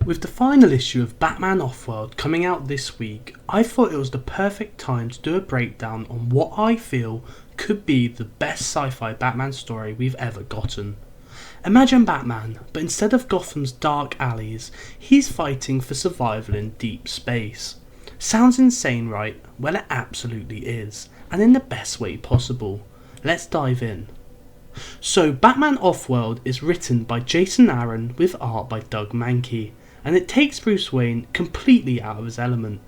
With the final issue of Batman Offworld coming out this week, I thought it was the perfect time to do a breakdown on what I feel could be the best sci-fi Batman story we've ever gotten. Imagine Batman, but instead of Gotham's dark alleys, he's fighting for survival in deep space. Sounds insane, right? Well, it absolutely is, and in the best way possible. Let's dive in. So, Batman Offworld is written by Jason Aaron with art by Doug Mahnke, and it takes Bruce Wayne completely out of his element.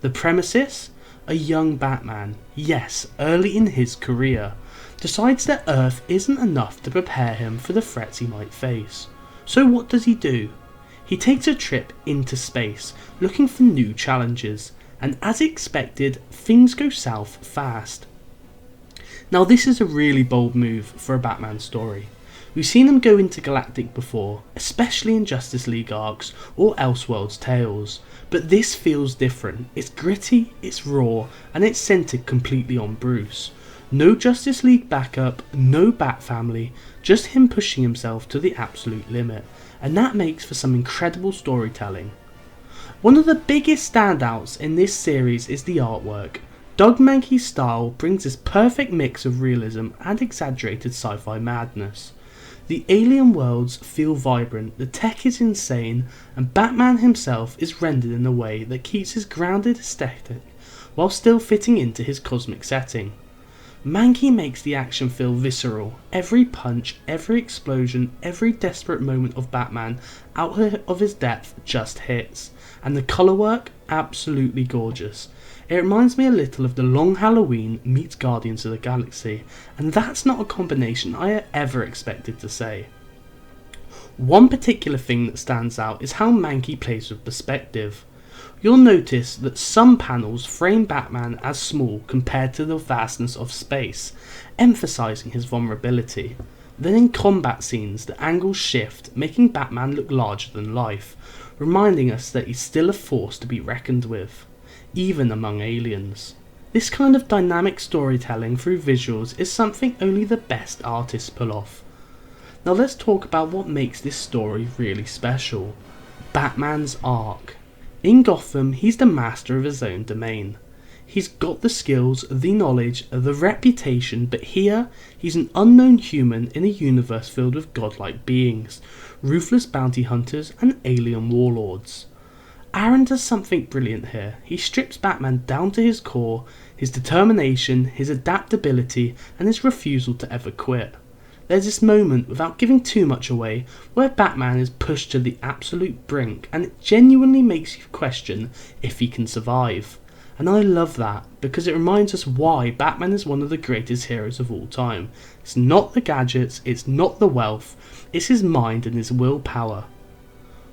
The premises? A young Batman, yes, early in his career, decides that Earth isn't enough to prepare him for the threats he might face. So what does he do? He takes a trip into space, looking for new challenges, and as expected, things go south fast. Now this is a really bold move for a Batman story. We've seen him go intergalactic before, especially in Justice League arcs or Elseworlds tales, but this feels different. It's gritty, it's raw, and it's centred completely on Bruce. No Justice League backup, no Bat family, just him pushing himself to the absolute limit, and that makes for some incredible storytelling. One of the biggest standouts in this series is the artwork. Doug Mahnke's style brings this perfect mix of realism and exaggerated sci-fi madness. The alien worlds feel vibrant, the tech is insane, and Batman himself is rendered in a way that keeps his grounded aesthetic while still fitting into his cosmic setting. Mahnke makes the action feel visceral. Every punch, every explosion, every desperate moment of Batman out of his depth just hits. And the colour work, absolutely gorgeous. It reminds me a little of The Long Halloween meets Guardians of the Galaxy, and that's not a combination I ever expected to say. One particular thing that stands out is how Mahnke plays with perspective. You'll notice that some panels frame Batman as small compared to the vastness of space, emphasising his vulnerability. Then in combat scenes the angles shift, making Batman look larger than life, reminding us that he's still a force to be reckoned with, even among aliens. This kind of dynamic storytelling through visuals is something only the best artists pull off. Now let's talk about what makes this story really special. Batman's arc. In Gotham, he's the master of his own domain. He's got the skills, the knowledge, the reputation, but here, he's an unknown human in a universe filled with godlike beings, ruthless bounty hunters and alien warlords. Aaron does something brilliant here. He strips Batman down to his core, his determination, his adaptability, and his refusal to ever quit. There's this moment, without giving too much away, where Batman is pushed to the absolute brink, and it genuinely makes you question if he can survive. And I love that, because it reminds us why Batman is one of the greatest heroes of all time. It's not the gadgets, it's not the wealth, it's his mind and his willpower.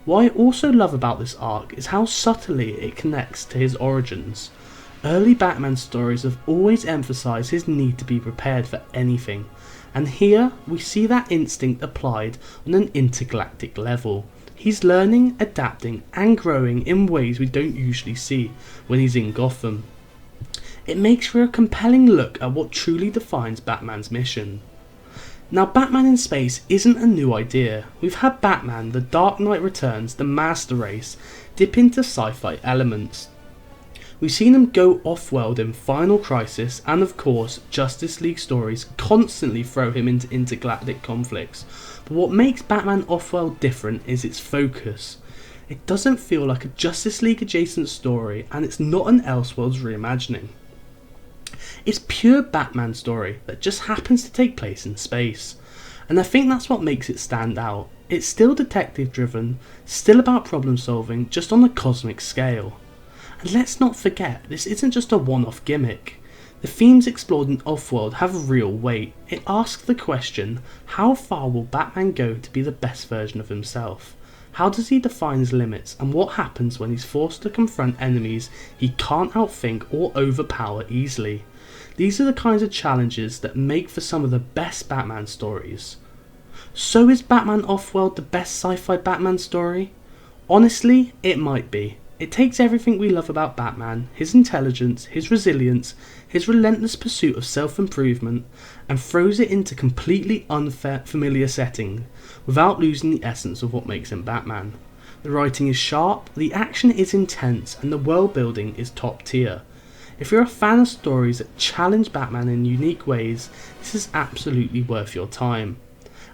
What I also love about this arc is how subtly it connects to his origins. Early Batman stories have always emphasised his need to be prepared for anything, and here we see that instinct applied on an intergalactic level. He's learning, adapting and growing in ways we don't usually see when he's in Gotham. It makes for a compelling look at what truly defines Batman's mission. Now Batman in space isn't a new idea. We've had Batman, The Dark Knight Returns, The Master Race dip into sci-fi elements. We've seen him go off-world in Final Crisis, and of course Justice League stories constantly throw him into intergalactic conflicts. But what makes Batman Offworld different is its focus. It doesn't feel like a Justice League adjacent story, and it's not an Elseworlds reimagining. It's pure Batman story that just happens to take place in space, and I think that's what makes it stand out. It's still detective driven, still about problem solving, just on a cosmic scale. And let's not forget, this isn't just a one-off gimmick. The themes explored in Offworld have real weight. It asks the question, how far will Batman go to be the best version of himself? How does he define his limits, and what happens when he's forced to confront enemies he can't outthink or overpower easily? These are the kinds of challenges that make for some of the best Batman stories. So is Batman Offworld the best sci-fi Batman story? Honestly, it might be. It takes everything we love about Batman, his intelligence, his resilience, his relentless pursuit of self-improvement, and throws it into completely unfamiliar setting, without losing the essence of what makes him Batman. The writing is sharp, the action is intense, and the world building is top tier. If you're a fan of stories that challenge Batman in unique ways, this is absolutely worth your time.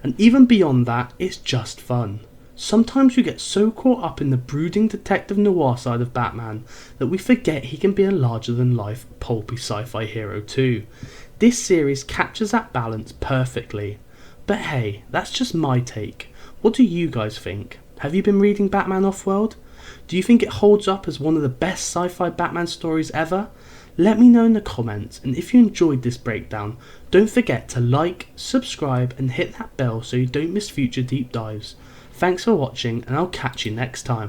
And even beyond that, it's just fun. Sometimes we get so caught up in the brooding detective noir side of Batman that we forget he can be a larger than life pulpy sci-fi hero too. This series captures that balance perfectly. But hey, that's just my take. What do you guys think? Have you been reading Batman Offworld? Do you think it holds up as one of the best sci-fi Batman stories ever? Let me know in the comments, and if you enjoyed this breakdown, don't forget to like, subscribe and hit that bell so you don't miss future deep dives. Thanks for watching, and I'll catch you next time.